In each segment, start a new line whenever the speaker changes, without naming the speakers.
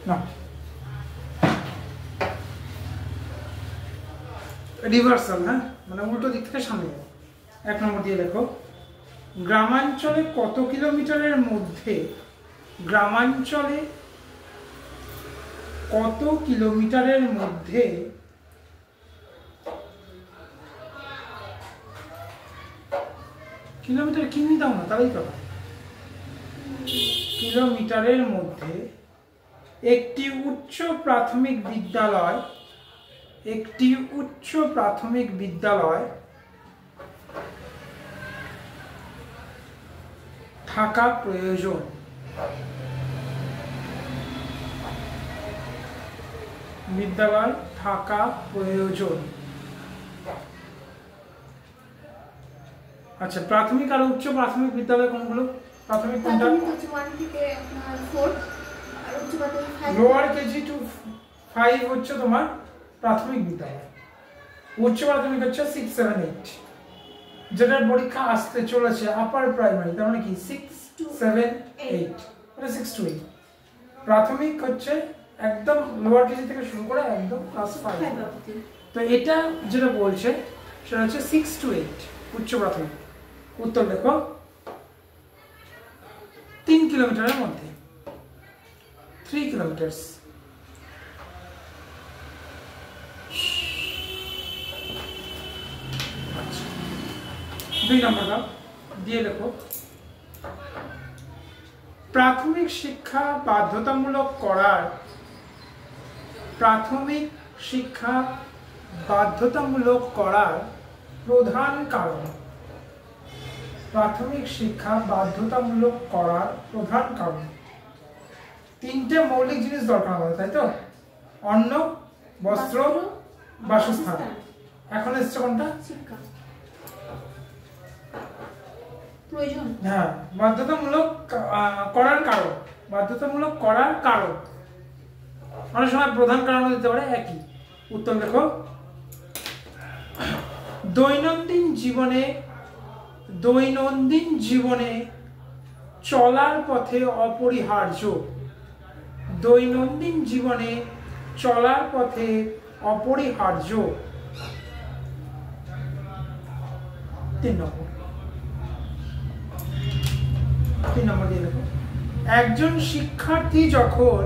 না, রিভার্সাল, হ্যাঁ, মানে উল্টো দিক থেকে সামনে যাবে। 1 নম্বর দিয়ে লেখো, গ্রামাঞ্চলে কত কিলোমিটারের মধ্যে, গ্রামাঞ্চলে কত কিলোমিটারের মধ্যে কিলোমিটার কিমি দাও না, তাহলেই তো কিলোমিটারের মধ্যে একটি উচ্চ প্রাথমিক বিদ্যালয়, একটি উচ্চ প্রাথমিক বিদ্যালয় থাকা প্রয়োজন। বিদ্যালয় থাকা প্রয়োজন। আচ্ছা, প্রাথমিক আর উচ্চ প্রাথমিক বিদ্যালয় কোনগুলো? প্রাথমিক কোনটা? লোয়ার কেজি টু 5 হচ্ছে তোমার প্রাথমিক বিদ্যালয়। উচ্চ প্রাথমিক হচ্ছে 6, 7, 8, যেটার পরীক্ষা আসতে চলেছে আপার প্রাইমারি, তার মানে কি 6, 7, 8, মানে 6 to 8। প্রাথমিক হচ্ছে একদম লোয়ার কেজি থেকে শুরু করে একদম ক্লাস 5। তো এটা যেটা বলছে সেটা হচ্ছে 6 to 8 উচ্চ প্রাথমিক। উত্তর দেখো 3 কিলোমিটারের মধ্যে, 3 কিলোমিটার। আচ্ছা, 2 নম্বরটা দিয়ে লেখো, প্রাথমিক শিক্ষা বাধ্যতামূলক করার, প্রাথমিক শিক্ষা বাধ্যতামূলক করার প্রধান কারণ। প্রাথমিক শিক্ষা বাধ্যতামূলক করার প্রধান কারণ। 3টে মৌলিক জিনিস দরকার আমাদের, তাই তো? অন্ন, বস্ত্র, বাসস্থান। এখন এসছে কোনটা? শিক্ষা প্রয়োজন। হ্যাঁ, বাধ্যতামূলক করার কারণ। বাধ্যতামূলক করার কারণ অনেক সময় প্রধান কারণ দিতে পারে, একই। উত্তর দেখো, দৈনন্দিন জীবনে চলার পথে অপরিহার্য। দৈনন্দিন জীবনে চলার পথে অপরিহার্য। 3 নম্বর দিয়ে দেখো, একজন শিক্ষার্থী যখন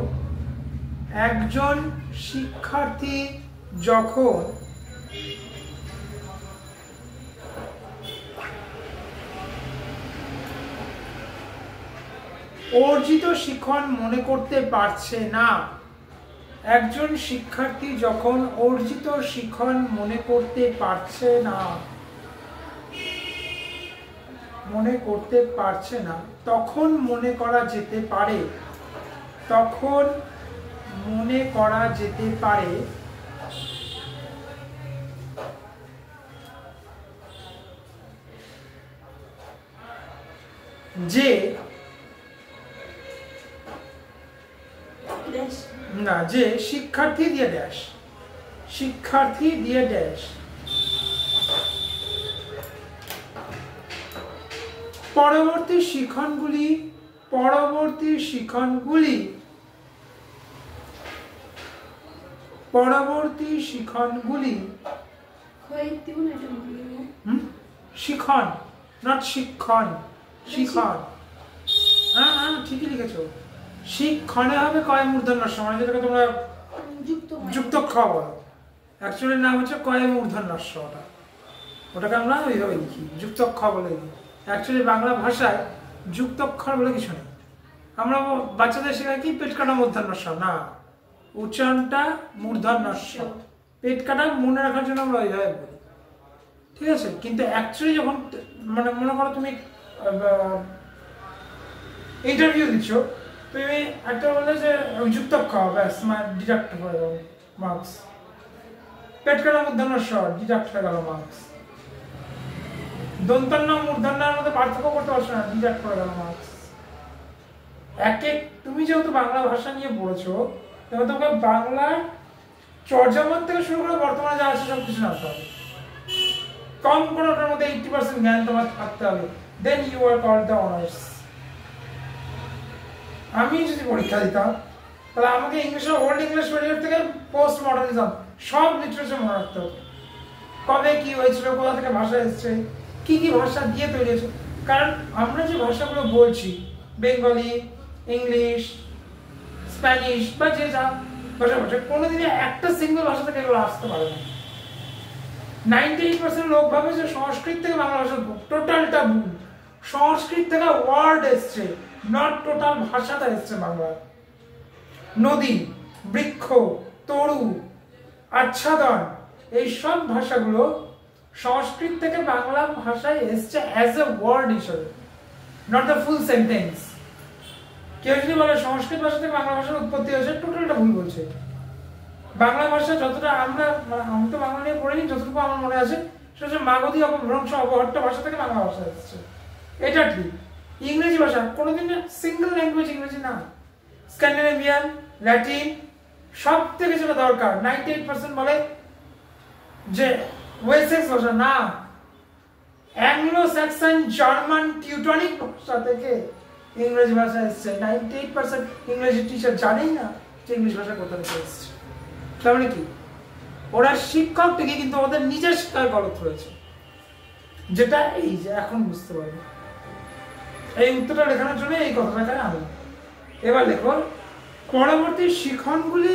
অর্জিত শিখন মনে করতে পারছে না। একজন শিক্ষার্থী যখন অর্জিত শিখন মনে করতে পারছে না, তখন মনে করা যেতে পারে যে শিক্ষার্থী দিয়ে ড্যাশ পরবর্তী শিখনগুলি শিখন, নট শিক্ষণ, শিখন। হ্যাঁ, ঠিকই লিখেছো। শিক্ষণে হবে কয় মূর্ধন্য ষ, মানে যেটাকে তোমরা যুক্ত খ বলো। অ্যাকচুয়ালি নাম হচ্ছে কয় মূর্ধন্য ষ। ওটাকে আমরা ওইভাবে লিখি, যুক্ত খ বলে লিখি। অ্যাকচুয়ালি বাংলা ভাষায় যুক্তক্ষর বলে কিছু নেই। আমরা বাচ্চাদের শেখাই কি পেট কাটা মূর্ধন্য ষ, না, উচ্চারণটা মূর্ধন্য ষ। পেট কাটা মনে রাখার জন্য আমরা ওইভাবে বলি, ঠিক আছে? কিন্তু অ্যাকচুয়ালি যখন মানে মনে করো তুমি ইন্টারভিউ দিচ্ছ, তুমি একটা বলে যে যুক্তক্ষ, ব্যাস ডিডাক্ট হয়ে গেল মার্কস। পেট কাটা মূর্ধন্য ষ, ডিডাক্ট হয়ে গেল মার্কস। দন্তন্য মূর্ধন্যের মধ্যে পার্থক্য করতে পারছো না, ডিডাক্ট হয়ে গেল মার্কস। তুমি যেহেতু বাংলা ভাষা নিয়ে পড়েছো, তবে তোমাকে বাংলার চর্যাপদ থেকে শুরু করে বর্তমানে যা আছে সব কিছু জানতে হবে। কম করে ওটার মধ্যে 80% জ্ঞান তোমার থাকতে হবে, then you are called the honours. আমি যদি পরীক্ষা দিতাম তাহলে আমাকে ইংলিশের ওল্ড ইংলিশ পিরিয়ড থেকে পোস্ট মডার্নিজম সব লিটারেচার মনে রাখতে হবে, কবে কি হয়েছিল, কোথা থেকে ভাষা এসছে, কি কি ভাষা দিয়ে তৈরি হয়েছে। কারণ আমরা যে ভাষাগুলো বলছি, বেঙ্গলি, ইংলিশ, স্প্যানিশ বা যে যা ভাষা বলছে, কোনোদিনই একটা সিঙ্গেল ভাষা থেকে এগুলো আসতে পারে না। 98% লোক ভাবে যে সংস্কৃত থেকে বাংলা ভাষা, টোটালটা ভুল। সংস্কৃত থেকে ওয়ার্ড এসছে, নট টোটাল ভাষাটা এসছে বাংলা। নদী, বৃক্ষ, তরু, আচ্ছাদন, এই সব ভাষাগুলো সংস্কৃত থেকে বাংলা ভাষায় এসছে অ্যাজ এ ওয়ার্ড হিসেবে, নট দ্য ফুল সেন্টেন্স। কেউ যদি বলে সংস্কৃত ভাষা থেকে বাংলা ভাষার উৎপত্তি হয়েছে, টোটালটা ভুল বলছে। বাংলা ভাষা যতটা আমরা, আমি তো বাংলা নিয়ে পড়িনি, যতটুকু আমার মনে আছে সেটা হচ্ছে মাগধী অপভ্রংশ অবহট্ট ভাষা থেকে বাংলা ভাষা এসেছে, এটা ঠিক। ইংরেজি ভাষা কোনোদিন সিঙ্গেল ল্যাঙ্গুয়েজ ইংরেজি না, স্ক্যান্ডিনেভিয়ান, ল্যাটিন, সব থেকে যেটা দরকার 98% বলে যে ওয়েসেক্স ভাষা না, অ্যাংলো স্যাক্সন, জার্মান, টিউটনিক ভাষা থেকে ইংরেজি ভাষা এসছে। 98% ইংরেজি টিচার জানেই না যে ইংলিশ ভাষা কোথা থেকে এসছে। তার মানে কি, ওরা শিক্ষক থেকে কিন্তু ওদের নিজের শিক্ষায় গলত রয়েছে, যেটা এই যে এখন বুঝতে পারবে। এই উত্তরটা লেখানোর জন্য এই কথাটাকে আনলাম। এবার লেখো, পরবর্তী শিখনগুলি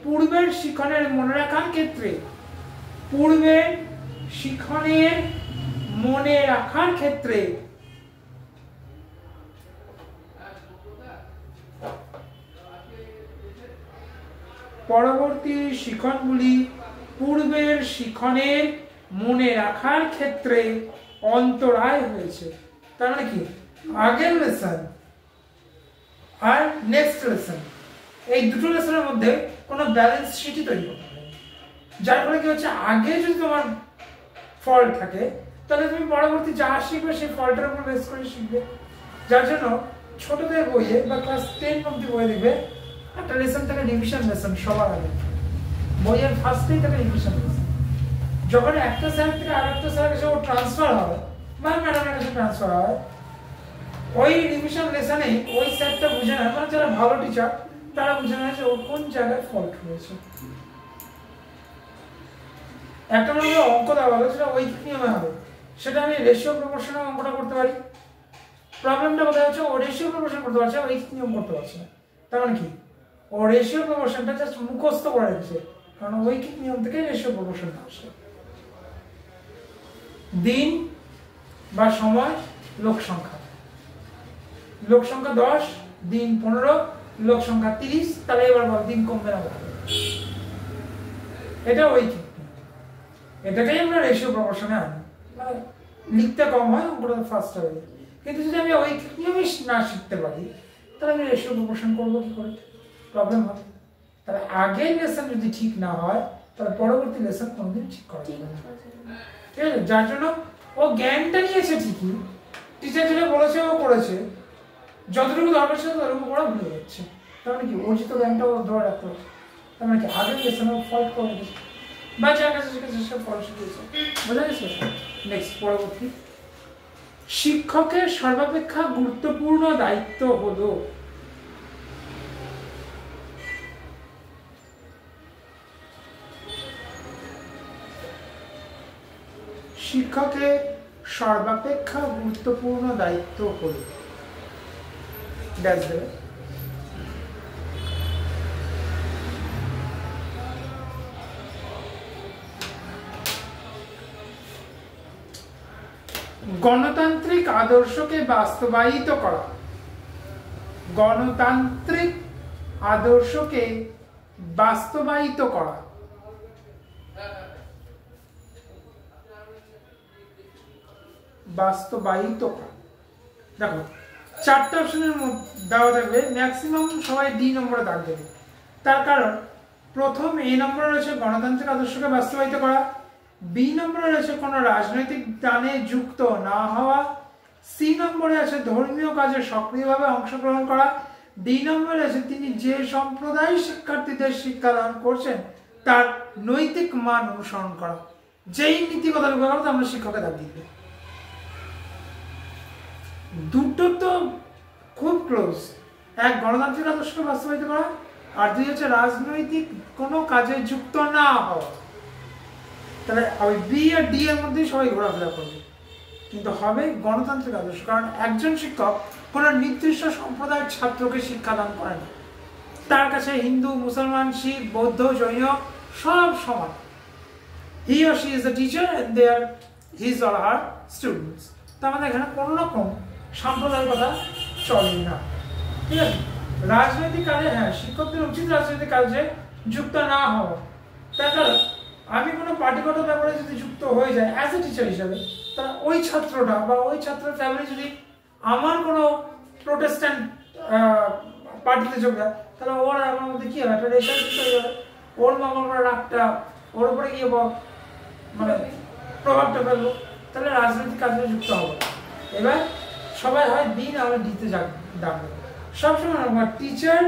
পূর্বের শিখনের মনে রাখার ক্ষেত্রে অন্তরায় হয়েছে। তার মানে কি, আগের লেসন আর নেক্সট লেসন, এই দুটো লেসনের মধ্যে কোনো ব্যালেন্স শিটই তৈরি করতে হবে। যার ফলে কি হচ্ছে, আগে যদি তোমার ফল্ট থাকে, তাহলে তুমি পরবর্তী যা শিখবে সেই ফল্টের উপর বেস করে শিখবে। যার জন্য ছোটদের বইয়ে বা ক্লাস 10 অবধি বইয়ে দেখবে একটা লেসন থেকে রিভিশন লেসন সবার আগে, বইয়ের ফার্স্টেই থেকে রিভিশন লেসন। যখন একটা স্যার থেকে আরেকটা স্যার কাছে ও ট্রান্সফার হয় বা ম্যাডামের কাছে ট্রান্সফার হয়, ওই রিভিশন লেসনে ওই স্যারটা বুঝে নেয়, মানে যারা ভালো টিচার তারা বুঝে নেয় যে ওর কোন জায়গায় ফল্ট রয়েছে। একটা মনে হয় অঙ্ক দেওয়া হলো, সেটা ঐকিক নিয়মে হবে, সেটা আমি রেশিও প্রপোর্শনে অঙ্কটা করতে পারি। প্রবলেমটা কোথায় হচ্ছে, ও রেশিও প্রপোর্শন করতে পারছে, ঐকিক নিয়ম করতে পারছে না। তার মানে কি, ও রেশিও প্রপোর্শনটা জাস্ট মুখস্থ করে রেখেছে, কারণ ঐকিক নিয়ম থেকে রেশিও প্রপোর্শনটা আসে। দিন বা সময়, লোক সংখ্যা, 10, দিন 15, লোক সংখ্যা 30, তাহলে এবার বল দিন কমবে না বাড়বে? এটা ঐকিক, এটাকেই আমরা রেশিও প্রপোর্শনে আনি, মানে লিখতে কম হয়, ওগুলো ফার্স্ট হবে। কিন্তু যদি আমি ঐকিক নিয়মই না শিখতে পারি, তাহলে আমি রেশিও প্রপোর্শন করবো কি করে? প্রবলেম হবে। তাহলে আগের লেসন যদি ঠিক না হয়, তাহলে পরবর্তী লেসন কোনোদিন ঠিক করা যাবে না। ঠিক আছে? যার জন্য ও জ্ঞানটা নিয়েছে ঠিকই, টিচার যেটা বলেছে ও করেছে, যতটুকু দরকার ছিল ততটুকু ওরা ভুলে যাচ্ছে। তার মানে কি, অর্জিত জ্ঞানটা ও ধরে রাখতে হচ্ছে। তার মানে কি, আগের লেসন ও ফল্ট করে দিয়েছে, বা যার কাছে শিখেছে সে ফল্ট শিখেছে। বোঝা গেছে? নেক্সট, পরবর্তী, শিক্ষকের সর্বাপেক্ষা গুরুত্বপূর্ণ দায়িত্ব হলো, শিক্ষকের সর্বাপেক্ষা গুরুত্বপূর্ণ দায়িত্ব হলো, গণতান্ত্রিক আদর্শকে বাস্তবায়িত করা, গণতান্ত্রিক আদর্শকে বাস্তবায়িত করা, বাস্তবায়িত করা। দেখো, চারটা অপশনের দেওয়া থাকবে, ম্যাক্সিমাম সবাই ডি নম্বরে দাগ দেবে। তার কারণ, প্রথম এ নম্বরে রয়েছে গণতান্ত্রিক আদর্শকে বাস্তবায়িত করা, বি নম্বরে রয়েছে কোনো রাজনৈতিক দানে যুক্ত না হওয়া, সি নম্বরে আছে ধর্মীয় কাজে সক্রিয়ভাবে অংশগ্রহণ করা, ডি নম্বরে আছে তিনি যে সম্প্রদায় শিক্ষার্থীদের শিক্ষাদান করছেন তার নৈতিক মান অনুসরণ করা। যেই নীতিগত ব্যাপারে আমরা শিক্ষকের দাবি দিবে, দুটো তো ক্লোজ। এক, গণতান্ত্রিক আদর্শকে বাস্তবায়িত করা, আর দুই হচ্ছে রাজনৈতিক কোনো কাজে যুক্ত না হওয়া। তাহলে ওই বি আর ডি এর মধ্যেই সবাই ঘোরাফেরা করবে, কিন্তু হবে গণতান্ত্রিক আদর্শ। কারণ একজন শিক্ষক কোনো নির্দিষ্ট সম্প্রদায়ের ছাত্রকে শিক্ষাদান করেন, তার কাছে হিন্দু, মুসলমান, শিখ, বৌদ্ধ, জৈন সব সমান। হি or she is the teacher and they are his or her students. তার মানে এখানে কোনো রকম সাম্প্রদায়িকতা চলে না, ঠিক আছে। রাজনৈতিক কাজে, হ্যাঁ, শিক্ষকদের উচিত রাজনৈতিক কাজে যুক্ত না হওয়া। তার কারণ আমি কোনো পার্টিগত ব্যাপারে যদি যুক্ত হয়ে যায় অ্যাজ এ টিচার হিসাবে, তাহলে ওই ছাত্রটা বা ওই ছাত্রের ফ্যামিলি যদি আমার কোনো প্রোটেস্ট্যান্ট পার্টিতে যোগ দেয়, তাহলে ওর আমার মধ্যে কি হবে, একটা রেশাল হয়ে যাবে। ওর মামার রাগটা ওর উপরে গিয়ে মানে প্রভাবটা ফেলবো, তাহলে রাজনৈতিক কাজে যুক্ত হবে। এবার সবাই হয় বি না হলে ডিতে ডাকবে। সবসময় টিচার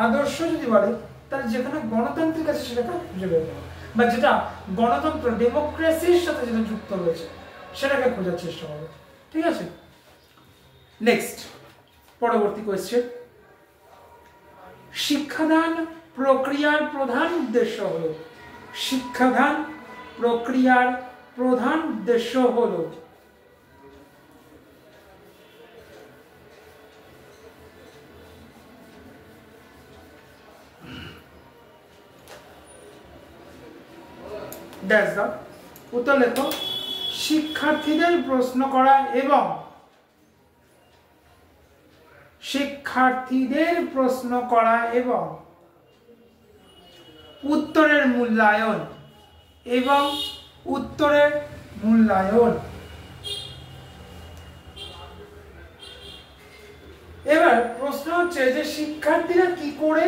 আদর্শ যদি বলে, তাহলে যেখানে গণতান্ত্রিক আছে সেটাকে খুঁজে বের করা, বা যেটা গণতন্ত্র ডেমোক্রেসির সাথে যেটা যুক্ত রয়েছে সেটাকে খোঁজার চেষ্টা করবে, ঠিক আছে। নেক্সট, পরবর্তী কোয়েশ্চেন, শিক্ষাদান প্রক্রিয়ার প্রধান উদ্দেশ্য হলো, শিক্ষাদান প্রক্রিয়ার প্রধান উদ্দেশ্য হলো উত্তর লেখো। শিক্ষার্থীদের প্রশ্ন করা এবং উত্তরের মূল্যায়ন এবার প্রশ্ন হচ্ছে যে শিক্ষার্থীরা কি করে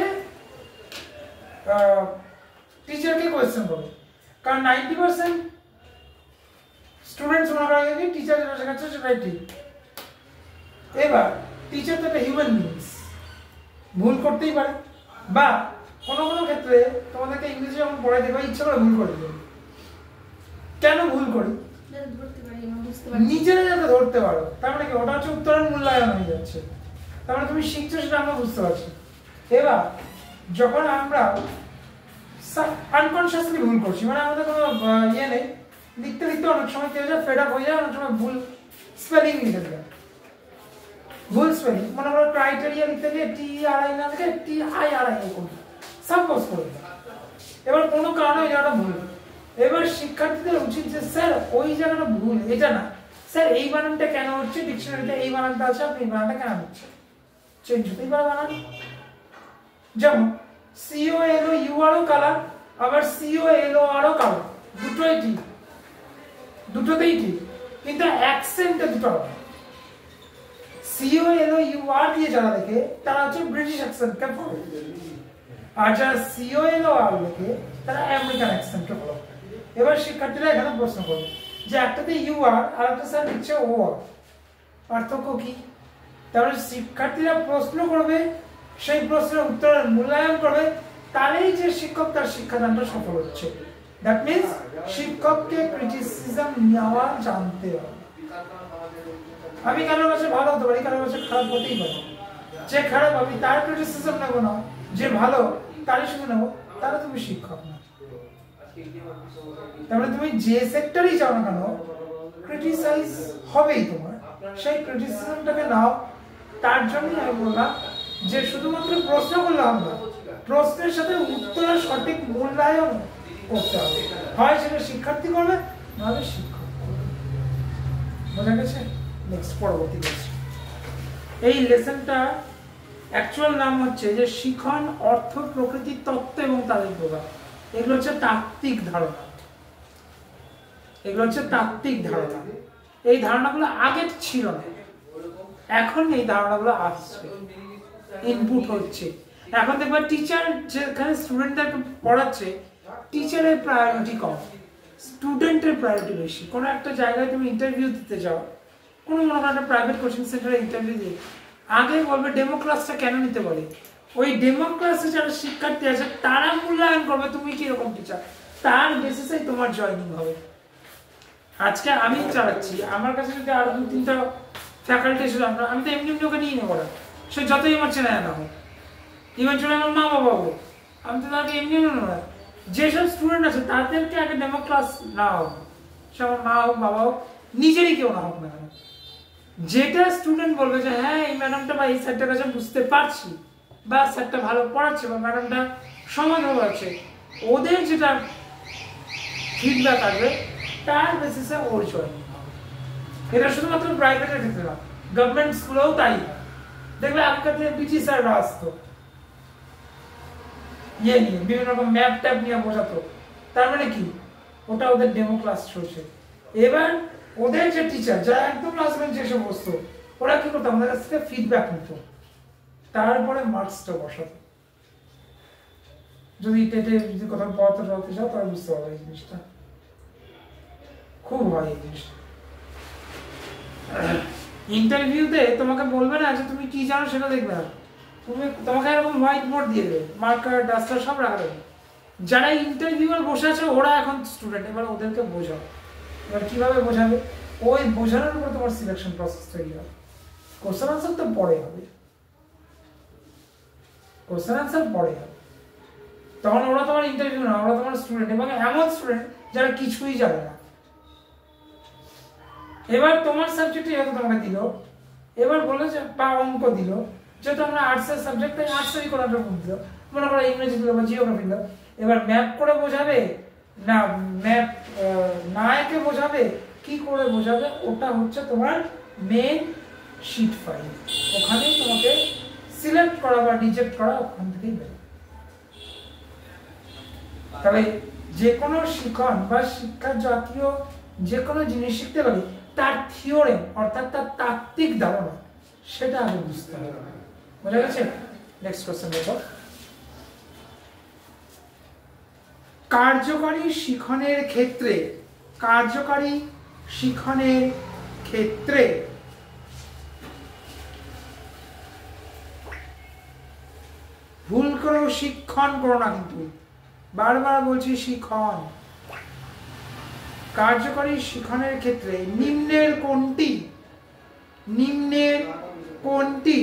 টিচারকে কোয়েশ্চেন করবে। কারণ 90% স্টুডেন্টস মনে করে যে টিচার যেটা শেখাচ্ছে সেটাই ঠিক। এবার টিচার তো একটা হিউম্যান বিংস, ভুল করতেই পারে, বা কোনো কোনো ক্ষেত্রে তোমাদেরকে ইংরেজি যখন পড়াই দেবে ইচ্ছা করে ভুল করে দেবে। কেন ভুল করি? নিজেরা যাতে ধরতে পারো। তার মানে কি, ওটা হচ্ছে উত্তরের মূল্যায়ন হয়ে যাচ্ছে। তার মানে তুমি শিখছো সেটা আমরা বুঝতে পারছি। এবার যখন আমরা আনকনসিয়াসলি ভুল করছি, মানে আমাদের কোনো ইয়ে নেই, লিখতে লিখতে অনেক সময় কি হয়ে যায়, ফেড আপ হয়ে যায়, অনেক সময় ভুল স্পেলিং লিখে দেয়, ভুল স্পেলিং। মনে করো ক্রাইটেরিয়া লিখতে গিয়ে TRI না লিখে TIRI করবে, সাপোজ করে। এবার কোনো কারণে ওই জায়গাটা ভুল। এবার শিক্ষার্থীদের উচিত যে স্যার ওই জায়গাটা ভুল, এটা না, স্যার এই বানানটা কেন হচ্ছে, ডিকশনারিতে এই বানানটা আছে, আপনি এই বানানটা কেন হচ্ছে, চেঞ্জ হতেই পারে বানান। যেমন COLOUR কালার, আবার COLOR কালার, দুটোই ঠিক, দুটোতেই ঠিক, কিন্তু অ্যাকসেন্টে দুটো হবে। COLOUR দিয়ে যারা লেখে তারা হচ্ছে ব্রিটিশ অ্যাকসেন্টকে ফলো, আর যারা COLOR লেখে তারা আমেরিকান অ্যাকসেন্টকে ফলো। এবার শিক্ষার্থীরা এখানে প্রশ্ন করবে যে একটাতে UR আর একটা স্যার লিখছে OR, পার্থক্য কি? তাহলে শিক্ষার্থীরা প্রশ্ন করবে, সেই প্রশ্নের উত্তরের মূল্যায়ন করবে, তাহলেই যে শিক্ষক তার শিক্ষাদানটা সফল হচ্ছে। দ্যাট মিন্স শিক্ষককে ক্রিটিসিজম নেওয়া জানতে হবে। আমি কারোর কাছে ভালো হতে পারি, কারোর কাছে খারাপ হতেই পারি। যে খারাপ আমি তার ক্রিটিসিজম নেবো না, যে ভালো তারই শুনে নেবো, তাহলে তুমি শিক্ষক না। তাহলে তুমি যে সেক্টরেই যাও না কেন, ক্রিটিসাইজ হবেই তোমার, সেই ক্রিটিসিজমটাকে নাও। তার জন্যই আমি বললাম যে শুধুমাত্র প্রশ্ন করলে হবে না, প্রশ্নের সাথে উত্তরের সঠিক মূল্যায়ন করতে হবে। হয় সেটা শিক্ষার্থী করবে, নাহলে শিক্ষক করবে। বোঝা গেছে? নেক্সট, পরবর্তী কোয়েশ্চেন। এই লেসনটা অ্যাকচুয়াল নাম হচ্ছে যে শিখন, অর্থ, প্রকৃতির তত্ত্ব এবং তাদের প্রভাব। এগুলো হচ্ছে তাত্ত্বিক ধারণা, এই ধারণাগুলো আগে ছিল না, এখন এই ধারণাগুলো আসছে, ইনপুট হচ্ছে। এখন দেখবে টিচার যেখানে স্টুডেন্টদেরকে পড়াচ্ছে, টিচারের প্রায়োরিটি কম, স্টুডেন্টের প্রায়োরিটি বেশি। কোনো একটা জায়গায় তুমি ইন্টারভিউ দিতে যাও, কোনো মনে করো একটা প্রাইভেট কোচিং সেন্টারে ইন্টারভিউ দিয়ে, আগে বলবে ডেমো ক্লাসটা কেন নিতে বলে। ওই ডেমো ক্লাসে যারা শিক্ষার্থী আছে তারা মূল্যায়ন করবে তুমি কিরকম টিচার, তার বেসিসেই তোমার জয়নিং হবে। আজকে আমি চালাচ্ছি, আমার কাছে যদি আরো 2-3টা ফ্যাকাল্টি এসে, আমি তো এমনি ওকে নিয়ে নেবো না, সে যতই আমার চেনা না হোক, ইভেনচুয়ালি আমার মা বাবা হোক, আমি তো তাকে এমনি না। যেসব স্টুডেন্ট আছে তাদেরকে আগে ডেমো ক্লাস না হোক, সে আমার মা হোক বাবা হোক, নিজেরই কেউ না হোক না কেন, যেটা স্টুডেন্ট বলবে যে হ্যাঁ এই ম্যাডামটা বা এই স্যারটার কাছে বুঝতে পারছি, বা স্যারটা ভালো পড়াচ্ছে, বা ম্যাডামটা সমাধান আছে, ওদের যেটা ফিডব্যাক আসবে তার বেসিসে ওর জয়েন হবে। এটা শুধুমাত্র প্রাইভেটের ক্ষেত্রে না, গভর্নমেন্ট স্কুলেও তাই। দেখবে আগেকার দিনে পিটি স্যাররা আসতো নিয়ে বিভিন্ন রকম ম্যাপ ট্যাপ নিয়ে বোঝাতো, তার মানে কি ওটা ওদের ডেমো ক্লাস চলছে। এবার ওদের যে টিচার যারা একদম ক্লাস বেঞ্চে এসে বসতো, ওরা কি করতো আমাদের কাছ থেকে ফিডব্যাক নিত, তারপরে মার্কসটা বসাতো। যদি টেটে যদি কোথাও পড়াতে যাও তাহলে বুঝতে পারবে এই জিনিসটা, খুব হয় এই জিনিসটা। ইন্টারভিউতে তোমাকে বলবে না যে তুমি কি জানো সেটা দেখবে না, তোমাকে এরকম হোয়াইট বোর্ড দিয়ে দেবে, মার্কার ডাস্টার সব রাখা দেবে। যারা ইন্টারভিউয়ার বসে আছে ওরা এখন স্টুডেন্ট, এবার ওদেরকে বোঝাও। এবার কিভাবে বোঝাবে, ওই বোঝানোর উপর তোমার সিলেকশন প্রসেস তৈরি হবে। কোশ্চেন আনসার তো পরে হবে, কোশ্চেন আনসার পরে হবে, তখন ওরা তোমার ইন্টারভিউ না, ওরা তোমার স্টুডেন্ট, এবং এমন স্টুডেন্ট যারা কিছুই জানে না। এবার তোমার সাবজেক্টে যেহেতু তোমাকে দিল, এবার বললো যে বা অঙ্ক দিল, যেহেতু আমরা আর্টসের সাবজেক্ট, তাই আর্টসেরই কোনো একটা দিল, মনে করো ইংরেজি দিল বা জিওগ্রাফি দিল। এবার ম্যাপ করে বোঝাবে না, ম্যাপ না এঁকে বোঝাবে, কি করে বোঝাবে, ওটা হচ্ছে তোমার মেন শিট ফাইল। ওখানেই তোমাকে সিলেক্ট করা বা রিজেক্ট করা ওখান থেকেই বেরোবে। তবে যে কোনো শিখন বা শিক্ষা জাতীয় যে কোনো জিনিস শিখতে পারি, তার থিওরেম অর্থাৎ তার তাত্ত্বিক ধারণা সেটা আগে বুঝতে হবে। বোঝা গেছে? নেক্সট কোশ্চেন দেখো। কার্যকরী শিখনের ক্ষেত্রে, কার্যকরী শিখনের ক্ষেত্রে ভুল করেও শিক্ষণ করো না, কিন্তু বারবার বলছি শিখন। কার্যকরী শিখনের ক্ষেত্রে নিম্নের কোনটি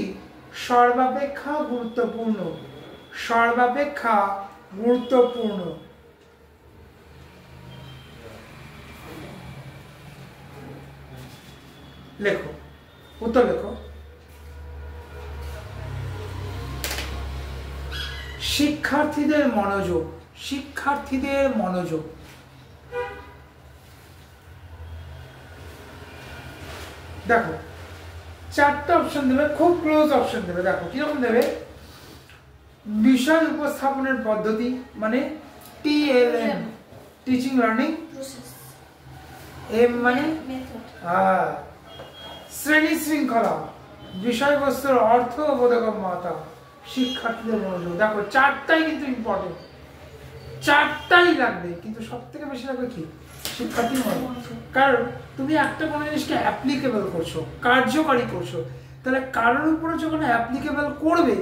সর্বাপেক্ষা গুরুত্বপূর্ণ? সর্বাপেক্ষা গুরুত্বপূর্ণ। লেখো, উত্তর লেখো। শিক্ষার্থীদের মনোযোগ, শিক্ষার্থীদের মনোযোগ। দেখো চারটা অপশন দেবে, খুব ক্লোজ অপশন দেবে। দেখো কিরকম দেবে, বিষয় উপস্থাপনের পদ্ধতি মানে TLM, teaching learning process, M মানে শ্রেণী শৃঙ্খলা, বিষয়বস্তুর অর্থ ও বোধগম্যতা, শিক্ষার্থীদের মনোযোগ। দেখো চারটাই কিন্তু ইম্পর্টেন্ট, চারটাই লাগবে, কিন্তু সব থেকে বেশি লাগবে কি শিক্ষার্থীর মনোযোগ। কারণ তুমি একটা কোনো জিনিসকে অ্যাপ্লিকেবল করছো, কার্যকরী করছো, তাহলে কারোর উপরে যখন অ্যাপ্লিকেবল করবে,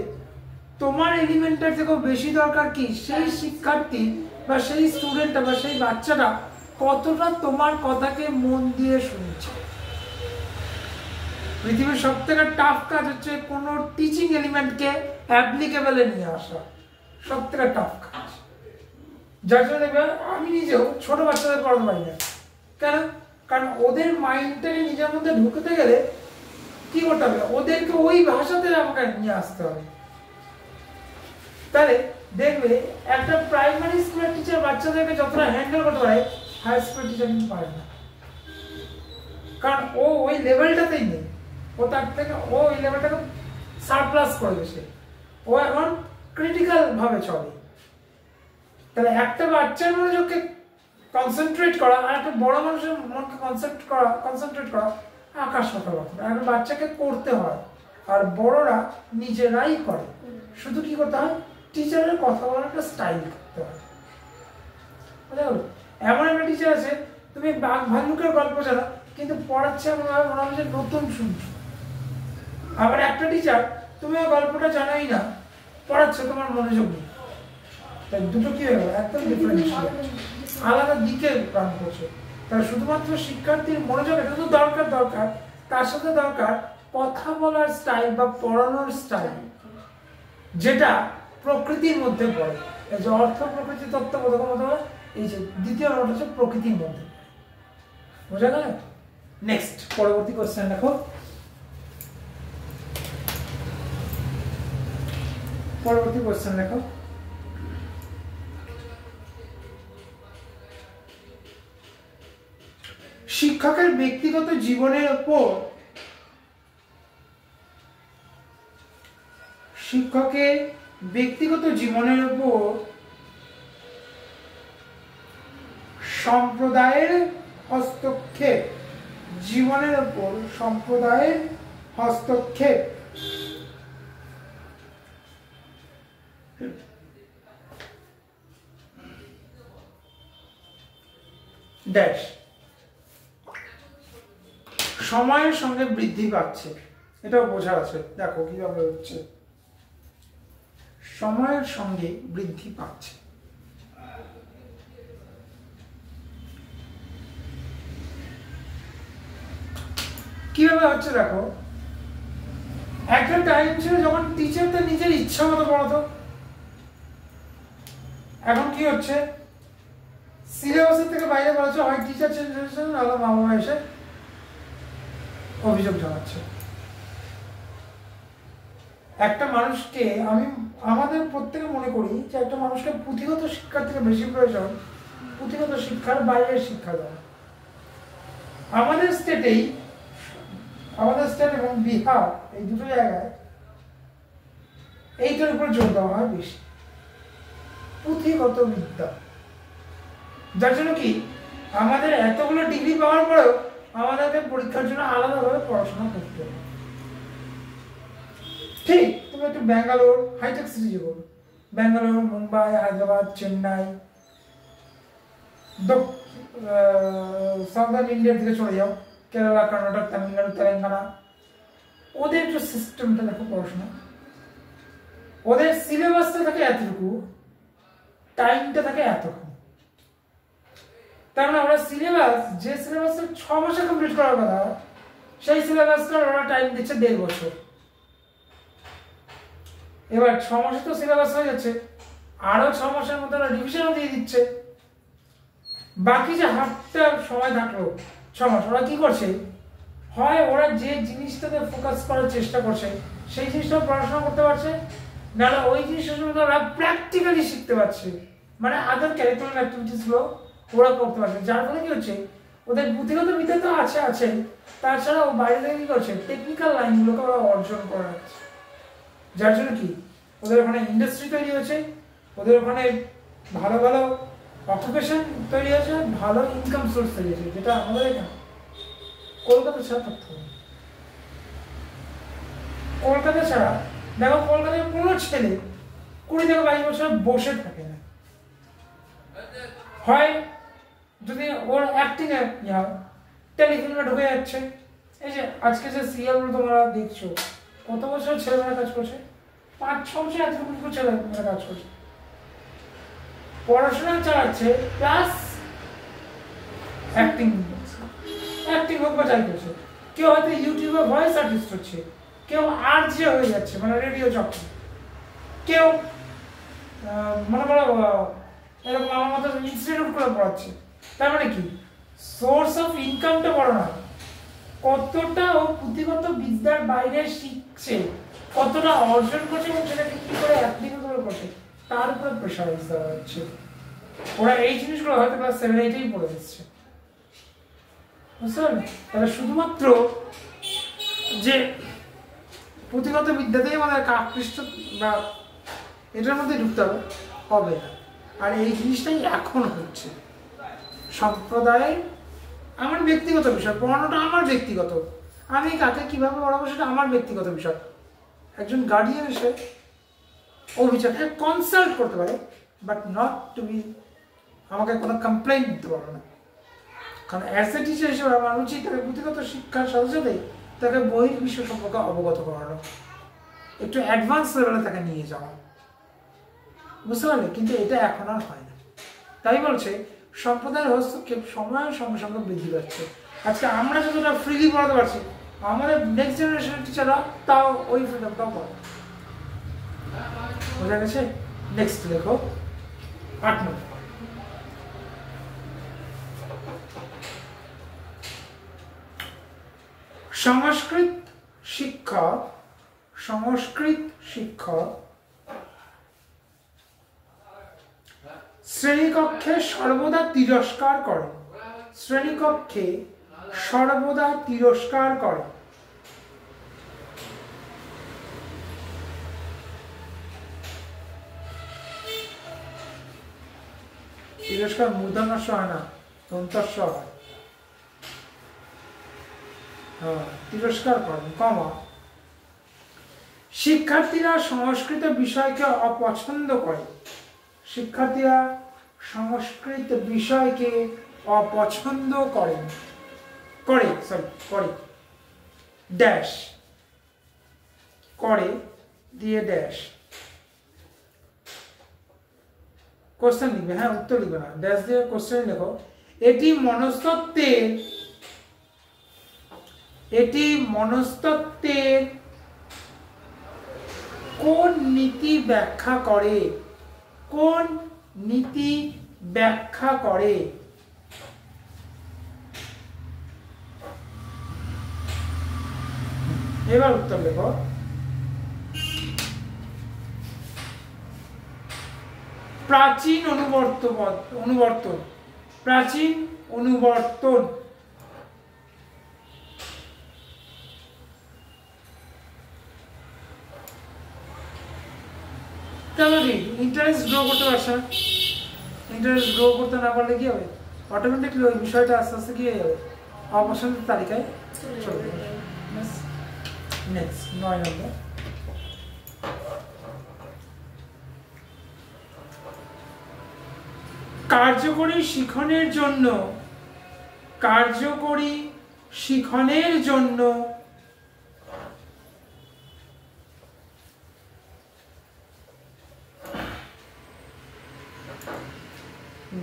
তোমার এলিমেন্টার থেকেও বেশি দরকার কি সেই শিক্ষার্থী বা সেই স্টুডেন্টটা বা সেই বাচ্চাটা কতটা তোমার কথাকে মন দিয়ে শুনছে। পৃথিবীর সব থেকে টাফ কাজ হচ্ছে কোনো টিচিং এলিমেন্টকে অ্যাপ্লিকেবলে নিয়ে আসা, সব থেকে টাফ কাজ। যার জন্য দেখবে আমি নিজেও ছোট বাচ্চাদের পড়াতে পারি না। কেন? কারণ ওদের মাইন্ডটাকে নিজের মধ্যে ঢুকতে গেলে কি করতে হবে, ওদেরকে ওই ভাষাতে আমাকে নিয়ে আসতে হবে। তাহলে দেখবে একটা প্রাইমারি স্কুলের টিচার বাচ্চাদেরকে যতটা হ্যান্ডেল করতে পারে, হাই স্কুলের টিচার কিন্তু পারে না। কারণ ও ওই লেভেলটাতেই নেই, ও তার থেকে ওই লেভেলটাকে সারপ্লাস করে গেছে, ও এখন ক্রিটিক্যাল ভাবে চলে। তাহলে একটা বাচ্চার মনোযোগকে কনসেন্ট্রেট করা আর একটা বড় মানুষের মনকে কনসেন্ট্রেট করা আকাশ পাতাল ব্যাপার। একটা বাচ্চাকে করতে হয়, আর বড়রা নিজেরাই করে। শুধু কি করতে হয়, টিচারের কথা বলার একটা স্টাইল করতে হয়। এমন একটা টিচার আছে, তুমি বাঘ ভাল্লুকের গল্প জানো, কিন্তু পড়াচ্ছে এমন ভাবে মনে হবে যে নতুন শুনছো। আবার একটা টিচার তুমি ওই গল্পটা জানোই না, পড়াচ্ছে, তোমার মনোযোগ নেই। তাই দুটো কি হয়ে গেল, একদম ডিফারেন্ট, আলাদা দিকে রান করছে। তাই শুধুমাত্র শিক্ষার্থীর মনোযোগ এটা তো দরকার, তার সাথে দরকার কথা বলার স্টাইল বা পড়ানোর স্টাইল যেটা প্রকৃতির মধ্যে পড়ে। এই যে অর্থ প্রকৃতি তত্ত্ব প্রথম কথা, এই যে দ্বিতীয় নোট হচ্ছে প্রকৃতির মধ্যে। বোঝা গেল? নেক্সট পরবর্তী কোশ্চেন দেখো, পরবর্তী কোশ্চেন দেখো, শিক্ষকের ব্যক্তিগত জীবনের উপর সম্প্রদায়ের হস্তক্ষেপ, জীবনের উপর সম্প্রদায়ের হস্তক্ষেপ ড্যাশ সময়ের সঙ্গে বৃদ্ধি পাচ্ছে। এটাও বোঝা আছে, দেখো কিভাবে হচ্ছে, সময়ের সঙ্গে বৃদ্ধি পাচ্ছে। কিভাবে হচ্ছে দেখো, একটা টাইম ছিল যখন টিচার তার নিজের ইচ্ছা মতো পড়াতো। এখন কি হচ্ছে, সিলেবাসের থেকে বাইরে পড়াচ্ছে, হয় টিচার চেঞ্জ হয়েছে, নাহলে মা বাবা এসে অভিযোগ জানাচ্ছে। একটা মানুষকে আমাদের প্রত্যেকে মনে করি যে একটা মানুষকে পুঁথিগত শিক্ষার থেকে বেশি প্রয়োজন পুঁথিগত শিক্ষার বাইরের শিক্ষা দেওয়া। আমাদের স্টেট এবং বিহার, এই দুটো জায়গায় এইটার উপর জোর দেওয়া হয় বেশি, পুঁথিগত বিদ্যা। যার জন্য কি আমাদের এতগুলো ডিগ্রি পাওয়ার পরেও আমাদেরকে পরীক্ষার জন্য আলাদাভাবে পড়াশোনা করতে হবে। ঠিক তুমি একটু ব্যাঙ্গালোর হাইটেক সিটি যে বলো, ব্যাঙ্গালোর, মুম্বাই, হায়দ্রাবাদ, চেন্নাই, সাউথার্ন ইন্ডিয়ার দিকে চলে যাও, কেরালা, কর্ণাটক, তামিলনাড়ু, তেলেঙ্গানা, ওদের একটু সিস্টেমটা দেখো পড়াশোনা। ওদের সিলেবাসটা থাকে এতটুকু, টাইমটা থাকে এতক্ষণ। তার মানে ওরা যে সিলেবাসটা 6 মাসে কমপ্লিট করার কথা, সেই সিলেবাসটা ওরা টাইম দিচ্ছে 1.5 বছর। এবার 6 মাসে তো সিলেবাস হয়ে যাচ্ছে, আরো 6 মাসের মধ্যে ওরা রিভিশনও দিয়ে দিচ্ছে। বাকি যে হাফটা সময় থাকলো 6 মাস, ওরা কি করছে, হয় ওরা যে জিনিসটাতে ফোকাস করার চেষ্টা করছে সেই জিনিসটা পড়াশোনা করতে পারছে, নাহলে ওই জিনিসটার মধ্যে ওরা প্র্যাকটিক্যালি শিখতে পারছে, মানে আদার ক্যারিকুলাম অ্যাক্টিভিটিস গুলো ওরা করতে পারছে। যার ফলে কি হচ্ছে, ওদের বুদ্ধিগত বিদ্যা তো আছে, তাছাড়াও বাইরে থেকে কি করছে, টেকনিক্যাল লাইনগুলোকে ওরা অর্জন করে রাখছে। যার জন্য কি ওদের ওখানে ইন্ডাস্ট্রি তৈরি হয়েছে, ওদের ওখানে ভালো ভালো অকুপেশন তৈরি হয়েছে, ভালো ইনকাম সোর্স তৈরি হয়েছে, যেটা আমাদের এখানে কলকাতা ছাড়া থাকতে হবে। কলকাতা ছাড়া দেখো, কলকাতায় কোনো ছেলে 20 থেকে 22 বছর বসে থাকে না, হয় যদি ওর অ্যাক্টিং এ টেলিফিল্মে ঢুকে যাচ্ছে। এই যে আজকে যে সিরিয়ালগুলো তোমরা দেখছো, কত বছর ছেলেমেয়েরা কাজ করছে, 5-6 বছর এতটুকু ছেলেমেয়েরা কাজ করছে, পড়াশোনা চালাচ্ছে প্লাস অ্যাক্টিং হোক বা যাই করছে। কেউ হয়তো ইউটিউবে ভয়েস আর্টিস্ট হচ্ছে, কেউ আরজে হয়ে যাচ্ছে, মানে রেডিও জকি, কেউ মনে করো এরকম আমার মতো ইনস্টিটিউট করে পড়াচ্ছে। তার মানে কি সোর্স অফ ইনকামটা বড় না, কতটা ও পুঁথিগত বিদ্যার বাইরে শিখছে, কতটা অর্জন করছে এবং সেটাকে কি করে অ্যাপ্লিকেবল করছে তার উপরে প্রেশারাইজ দেওয়া হচ্ছে। ওরা এই জিনিসগুলো হয়তো ক্লাস 7-8 পড়ে দিচ্ছে, বুঝতে পারলে? তাহলে শুধুমাত্র যে পুঁথিগত বিদ্যাতেই আমাদের আকৃষ্ট বা এটার মধ্যে ঢুকতে হবে না। আর এই জিনিসটাই এখন হচ্ছে সম্প্রদায়ের, আমার ব্যক্তিগত বিষয়, পড়ানোটা আমার ব্যক্তিগত, আমি কাকে কিভাবে পড়াবো সেটা আমার ব্যক্তিগত বিষয়। একজন গার্ডিয়ান এসে অভিযোগ কনসাল্ট করতে পারে, বাট নট টু বি, আমাকে কোনো কমপ্লেইন দিতে পারবে না। কারণ অ্যাজ এ টিচার হিসেবে আমার উচিত তাকে পুঁথিগত শিক্ষার সাথে সাথে তাকে বহির্বিশ্ব সম্পর্কে অবগত করানো, একটু অ্যাডভান্স লেভেলে তাকে নিয়ে যাওয়া, বুঝতে পারলে? কিন্তু এটা এখন আর হয় না। তাই বলছে সম্প্রদায়ের হস্তক্ষেপ সময়ের সঙ্গে সঙ্গে বৃদ্ধি পাচ্ছে। আজকে আমরা যতটা ফ্রিলি পড়াতে পারছি, আমাদের নেক্সট জেনারেশনের টিচাররা তাও ওই ফ্রিডমটাও পাবে। বোঝা গেছে? নেক্সট লেখো 8 নম্বর। সংস্কৃত শিক্ষক শ্রেণীকক্ষে সর্বদা তিরস্কার করেন। শ্রেণীকক্ষে সর্বদা তিরস্কার করেন। তিরস্কার মূর্ধন্য স হয় না, দন্তস্ব হয়। তিরস্কার করেন, কমা। শিক্ষার্থীরা সংস্কৃত বিষয়কে অপছন্দ করে। শিক্ষার্থীরা সংস্কৃত বিষয়কে অপছন্দ করেন, করে ড্যাশ করে দিয়ে ড্যাশ কোশ্চেন লিখবে, হ্যাঁ উত্তর লিখবে না, ড্যাশ দিয়ে কোশ্চেন লেখো। এটি মনস্তত্ত্বের কোন নীতি ব্যাখ্যা করে? কোন নীতি ব্যাখ্যা করে? এবার উত্তর লেখো। প্রাচীন অনুবর্তন। প্রাচীন অনুবর্তন। তাহলে কি ইন্টারেস্ট গ্রো করতে পারছে না? ইন্টারেস্ট গ্রো করতে না পারলে কি হবে? অটোমেটিকলি ওই বিষয়টা আস্তে আস্তে কি হয়ে যাবে? অপছন্দের তালিকায় চলে যাবে। নেক্সট 9 নম্বর। কার্যকরী শিখনের জন্য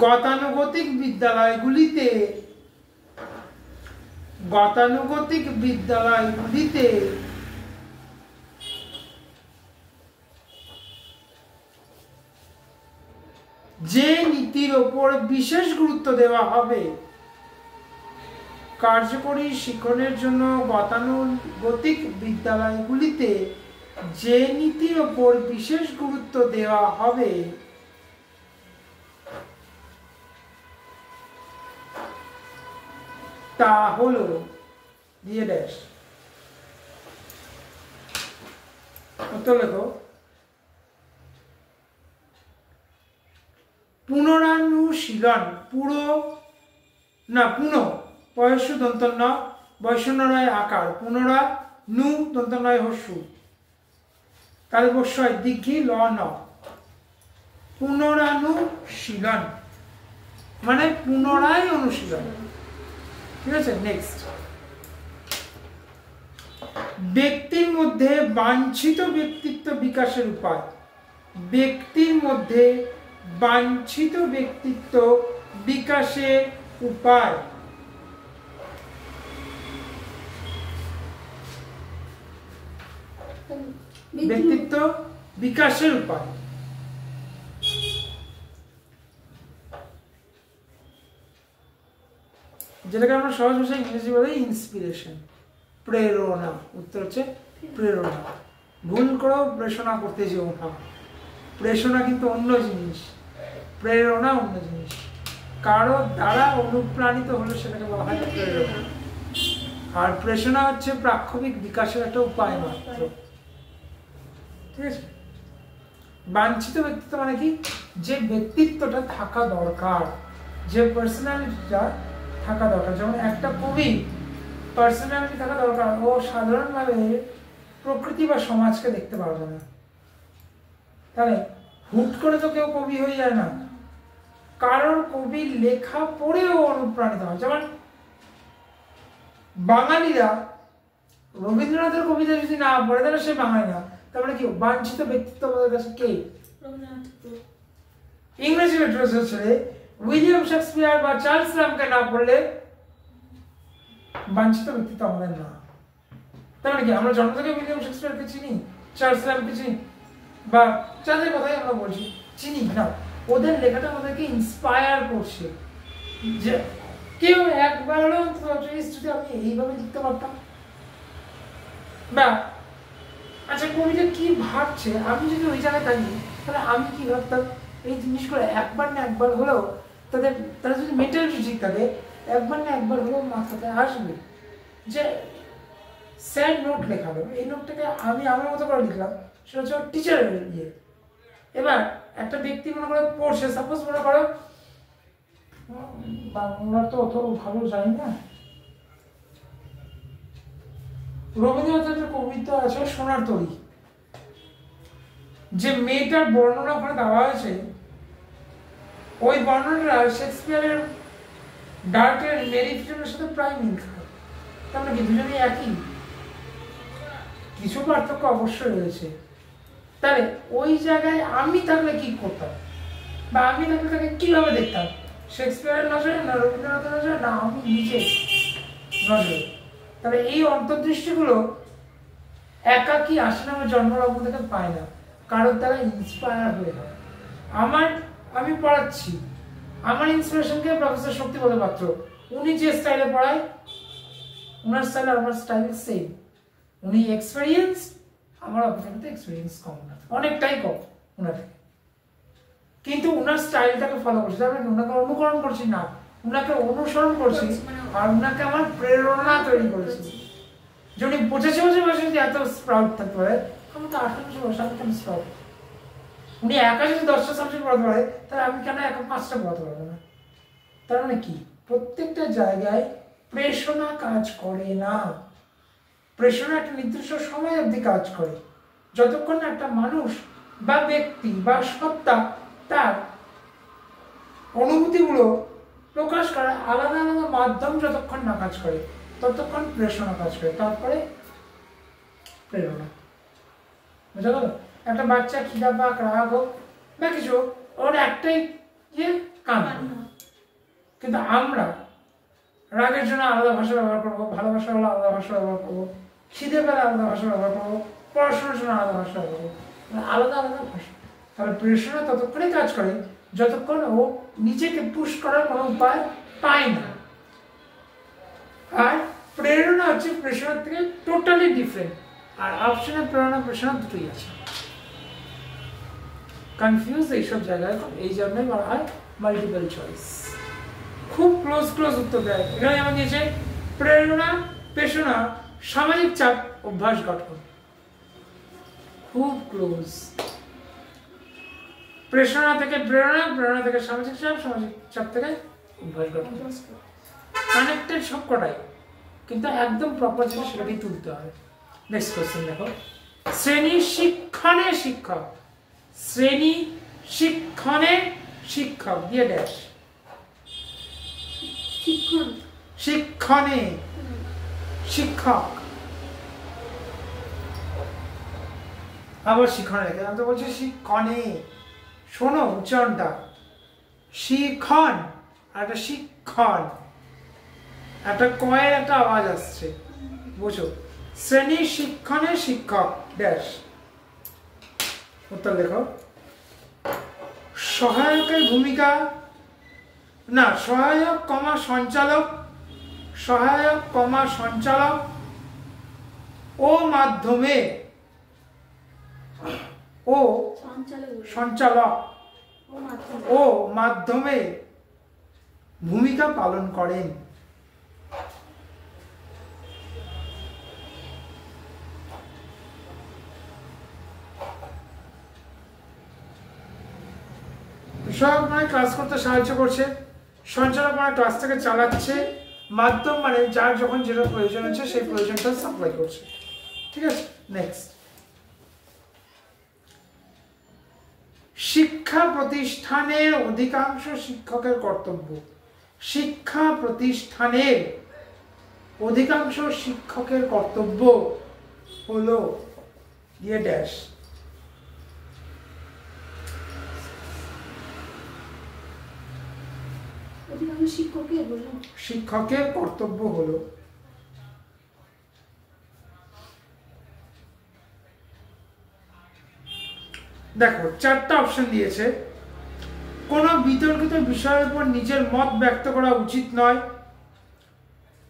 গতানুগতিক বিদ্যালয়গুলিতে যে নীতির ওপর বিশেষ গুরুত্ব দেওয়া হবে। কার্যকরী শিক্ষণের জন্য গতানুগতিক বিদ্যালয়গুলিতে যে নীতির ওপর বিশেষ গুরুত্ব দেওয়া হবে তা হলো দিয়ে ড্যাশ। উত্তর লেখো। পুনরানুশীলন। পুনঃ পয়স্য দন্ত ন, বৈষণ্যয় আকার, পুনরা নু দন্ত নয় হস্যু, তাহলে বস্যয় দীর্ঘি ল ন। পুনরানুশীলন মানে পুনরায় অনুশীলন। ঠিক আছে, নেক্সট। ব্যক্তির মধ্যে বাঞ্ছিত ব্যক্তিত্ব বিকাশের উপায়। ব্যক্তির মধ্যে বাঞ্ছিত ব্যক্তিত্ব বিকাশের উপায়। ব্যক্তিত্ব বিকাশের উপায়। যেটাকে আমরা সহজ ভাষায় ইংরেজি বলে ইন্সপিরেশন, প্রেরণা। উত্তর হচ্ছে প্রেরণা। ভুল করেও প্রেরণা করতে যেও না। প্রেরণা কিন্তু অন্য জিনিস, প্রেরণা অন্য জিনিস। কারো দ্বারা অনুপ্রাণিত হলে সেটাকে বলা হয় প্রেরণা। আর প্রেরণা হচ্ছে প্রাক্ষবিক বিকাশের একটা উপায় মাত্র। ঠিক আছে। বাঞ্ছিত ব্যক্তিত্ব মানে কি? যে ব্যক্তিত্বটা থাকা দরকার, যে পার্সোনালিটিটা থাকা দরকার। যেমন একটা কবি পার্সোনালিটি থাকা দরকার। ও সাধারণভাবে প্রকৃতি বা সমাজকে দেখতে পারবে না। তাহলে হুট করে তো কেউ কবি হয়ে যায় না। কারণ কবির লেখা পড়েও অনুপ্রাণিত হয়। যেমন বাঙালিরা রবীন্দ্রনাথের কবিতা যদি না পড়ে তাহলে সে বাঙালি না। তারপরে কি বাঞ্ছিত ব্যক্তিত্ব আমাদের কাছে কে? ইংরেজি লিটারেচার ছেড়ে উইলিয়াম শেক্সপিয়ার বা চার্লস লামকে না পড়লে বাঞ্ছিত ব্যক্তিত্ব আমাদের না। তার মানে কি আমরা জন্ম থেকে উইলিয়াম শেক্সপিয়ারকে চিনি, চার্লস ল্যাম্বকে চিনি, বা যাদের কথাই আমরা বলছি চিনি না, ওদের লেখাটা আমাদেরকে ইন্সপায়ার করছে যে কেউ একবার হলেও যদি আমি এইভাবে লিখতে পারতাম, বা আচ্ছা কবিটা কি ভাবছে আমি যদি ওই জায়গায় থাকি তাহলে আমি কি ভাবতাম, এই জিনিসগুলো একবার না একবার হলেও তারা যদি মেন্টালিটি ঠিক থাকে একবার না একবার হলেও মাথাতে আসবে। যে স্যাড নোট লেখালো, এই নোটটাকে আমি আমার মতো করে লিখলাম, সেটা হচ্ছে টিচারের ইয়ে। এবার একটা ব্যক্তি মনে করে পড়ছে, সাপোজ মনে করো বাংলা তো অত ভালো জানি না, রবীন্দ্রনাথের একটা কবিতা আছে সোনার তরী, যে মেয়েটার বর্ণনা করে দেওয়া হয়েছে ওই বর্ণনাটা শেক্সপিয়ারের ডার্কের মেরি ফিল্মের সাথে প্রায় মিল খায়। তার মানে কি দুজনেই একই? কিছু পার্থক্য অবশ্যই রয়েছে। তাহলে ওই জায়গায় আমি থাকলে কি করতাম, বা আমি থাকলে তাকে কিভাবে দেখতাম, শেক্সপিয়ারের নজরে না রবীন্দ্রনাথের নজরে না আমি নিজে নজরে? তাহলে এই অন্তর্দৃষ্টিগুলো একাকি আসে না, আমার জন্মলগ্ন থেকে পায় না, কারোর দ্বারা ইন্সপায়ার হয়ে হয়। আমি পড়াচ্ছি, আমার ইন্সপিরেশনকে প্রফেসর শক্তিপদ পাত্র, উনি যে স্টাইলে পড়ায় ওনার স্টাইল আর আমার স্টাইল সেম। উনি এক্সপেরিয়েন্স, আমার অপেক্ষাতে এক্সপেরিয়েন্স কম না, অনেকটাই কম ওনার থেকে, কিন্তু ওনার স্টাইলটাকে ফলো করছি। তার মানে ওনাকে অনুকরণ করছি না, ওনাকে অনুসরণ করছি, আর ওনাকে আমার প্রেরণা তৈরি করেছি। যে উনি 85 বছর যদি এত স্প্রাউট থাকতে পারে, আমি তো 18 বছর আমি কেন স্প্রাউট? উনি একা যদি 10টা সাবজেক্ট পড়াতে পারে, তাহলে আমি কেন একা 5টা পড়াতে পারবো না? তার মানে কি প্রত্যেকটা জায়গায় প্রেরণা কাজ করে না। প্রেরণা একটা নির্দিষ্ট সময় অবধি কাজ করে, যতক্ষণ একটা মানুষ বা ব্যক্তি বা সত্তা তার অনুভূতিগুলো প্রকাশ করে আলাদা আলাদা মাধ্যম যতক্ষণ না কাজ করে ততক্ষণ প্রেরণা কাজ করে, তারপরে প্রেরণা। বুঝা গেল? একটা বাচ্চা খিদা পাক রাগ হোক বা কিছু, ওর একটাই কান্না। কিন্তু আমরা রাগের জন্য আলাদা ভাষা ব্যবহার করবো, ভালোবাসা হলে আলাদা ভাষা ব্যবহার করবো, খিদে পেলে আলাদা ভাষা ব্যবহার করবো, পড়াশোনার জন্য আলাদা ভাষা ব্যবহার করবো, আলাদা আলাদা ভাষা। তাহলে প্রেরণা ততক্ষণই কাজ করে যতক্ষণ ও নিজেকে পুশ করার কোনো উপায় পায় না। আর প্রেরণা হচ্ছে প্রেরণার থেকে টোটালি ডিফারেন্ট। আর অপশনে প্রেরণা প্রেরণা দুটোই আছে। কনফিউজ এইসব জায়গায়, এই জন্যই বলা হয় মাল্টিপল চয়েস। খুব ক্লোজ উত্তর দেয়। এখানে যেমন দিয়েছে প্রেরণা পেশনা সামাজিক চাপ অভ্যাস গঠন, খুব ক্লোজ। প্রেরণা থেকে প্রেরণা, প্রেরণা থেকে সামাজিক চাপ, সামাজিক চাপ থেকে অভ্যাস গঠন, কানেক্টেড সব কটাই, কিন্তু একদম প্রপার জিনিস সেটাকেই তুলতে হবে। নেক্সট কোশ্চেন দেখো, শ্রেণী শিক্ষণে শিক্ষক, শ্রেণী শিক্ষণে শিক্ষক দিয়ে ড্যাশ, শিক্ষণে শিক্ষক, আবার শিক্ষণে লেখে, আমি তো বলছি শিক্ষণে। শোনো উচ্চারণটা, শিক্ষণ আর একটা শিক্ষণ, একটা কয়ের একটা আওয়াজ আসছে, বুঝো? শ্রেণী শিক্ষণে শিক্ষক ড্যাশ। উত্তর লেখো। সহায়কের ভূমিকা না, সহায়ক কমা সঞ্চালক, সহায়ক কমা সঞ্চালক ও মাধ্যমে, ও সঞ্চালক ও মাধ্যমে ভূমিকা পালন করেন। সহায়ক মানে ক্লাস করতে সাহায্য করছে, সঞ্চালক মানে ক্লাসটাকে চালাচ্ছে, মাধ্যম মানে যার যখন যেটা প্রয়োজন হচ্ছে সেই প্রয়োজনটা সাপ্লাই করছে। ঠিক আছে, নেক্সট। শিক্ষা প্রতিষ্ঠানের অধিকাংশ শিক্ষকের কর্তব্য, শিক্ষা প্রতিষ্ঠানের অধিকাংশ শিক্ষকের কর্তব্য হলো দিয়ে ড্যাশ। শিক্ষকের কর্তব্য হলো দেখো 4টা অপশন দিয়েছে। কোনো বিতর্কিত বিষয়ের উপর নিজের মত ব্যক্ত করা উচিত নয়,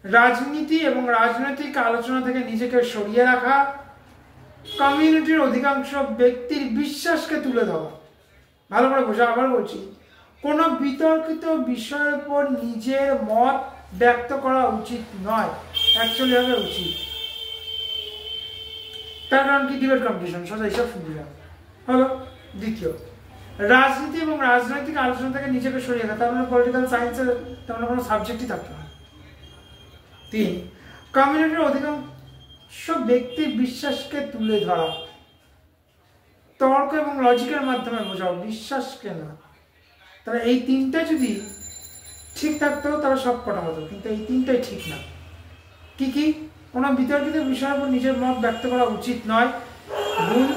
রাজনীতি এবং রাজনৈতিক আলোচনা থেকে নিজেকে সরিয়ে রাখা, কমিউনিটির অধিকাংশ ব্যক্তির বিশ্বাসকে তুলে ধরা। ভালো করে বোঝা, আবার বলছি, কোনো বিতর্কিত বিষয়ের উপর নিজের মত ব্যক্ত করা উচিত নয়, অ্যাকচুয়ালি হবে উচিত। তার কারণ কি? ডিবেট কম্পিটিশন, সোজা হিসাব শুনতে হলো। দ্বিতীয়, রাজনীতি এবং রাজনৈতিক আলোচনা থেকে নিজেকে সরিয়ে রাখা, তার মানে পলিটিক্যাল সায়েন্সের তেমন কোনো সাবজেক্টই থাকতে হয়। 3, কমিউনিটির অধিকাংশ ব্যক্তির বিশ্বাসকে তুলে ধরা, তর্ক এবং লজিকের মাধ্যমে বোঝাও, বিশ্বাসকে না। তাহলে এই 3টা যদি ঠিক থাকতো তাহলে সব কটা হতো, কিন্তু এই 3টাই ঠিক না। কি কি? কোনো বিতর্কিত বিষয়ের উপর নিজের মত ব্যক্ত করা উচিত নয়, ভুল।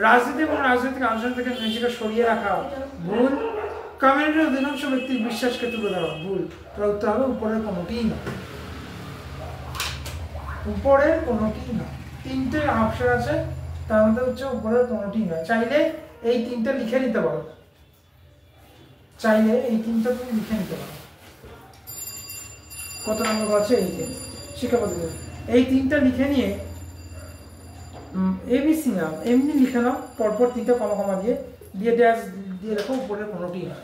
রাজনীতি এবং রাজনৈতিক আলোচনা থেকে নিজেকে সরিয়ে রাখা, ভুল। কমিউনিটির অধিকাংশ ব্যক্তির বিশ্বাসকে তুলে ধরা, ভুল। তাহলে উত্তর হবে উপরের কোনোটিই না, উপরের কোনোটিই না। 3টে অপশন আছে, তার মধ্যে হচ্ছে উপরের কোনোটিই না। চাইলে এই 3টা লিখে নিতে পারো, চাইলে এই 3টা তুমি লিখে নিতে পারো। কত নম্বর আছে? এই যে শিক্ষা পদ্ধতি, এই 3টা লিখে নিয়ে এবিসি না এমনি লিখে নাও, পরপর 3টা কমা কমা দিয়ে দিয়ে ড্যাশ দিয়ে রাখো, উপরের কোনোটিই না।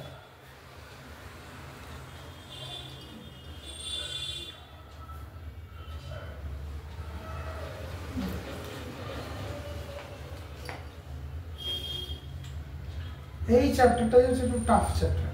এই চ্যাপ্টারটাই হচ্ছে একটু টাফ চ্যাপ্টার।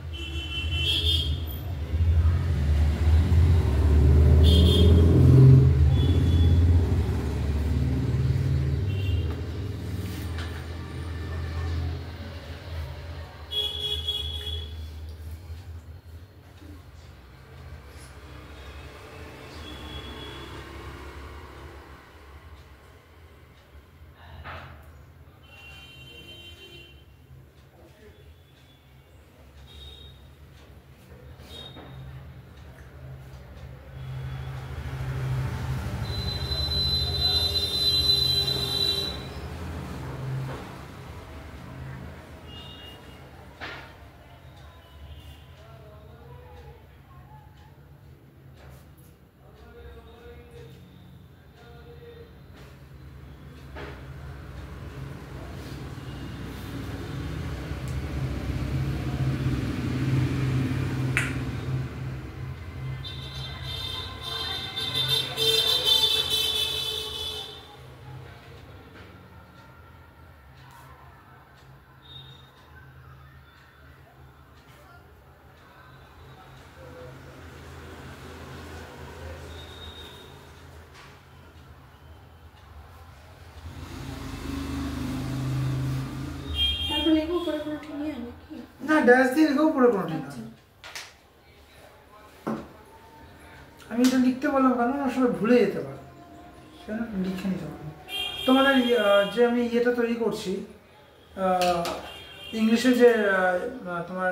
না, ড্যাশ দিয়ে লিখো, উপরে কোনোটি না। আমি এটা লিখতে বললাম কারণ আসলে ভুলে যেতে পারে, সেটা লিখে নিতে পারবো। তোমাদের যে আমি ইয়েটা তৈরি করছি ইংলিশে, যে তোমার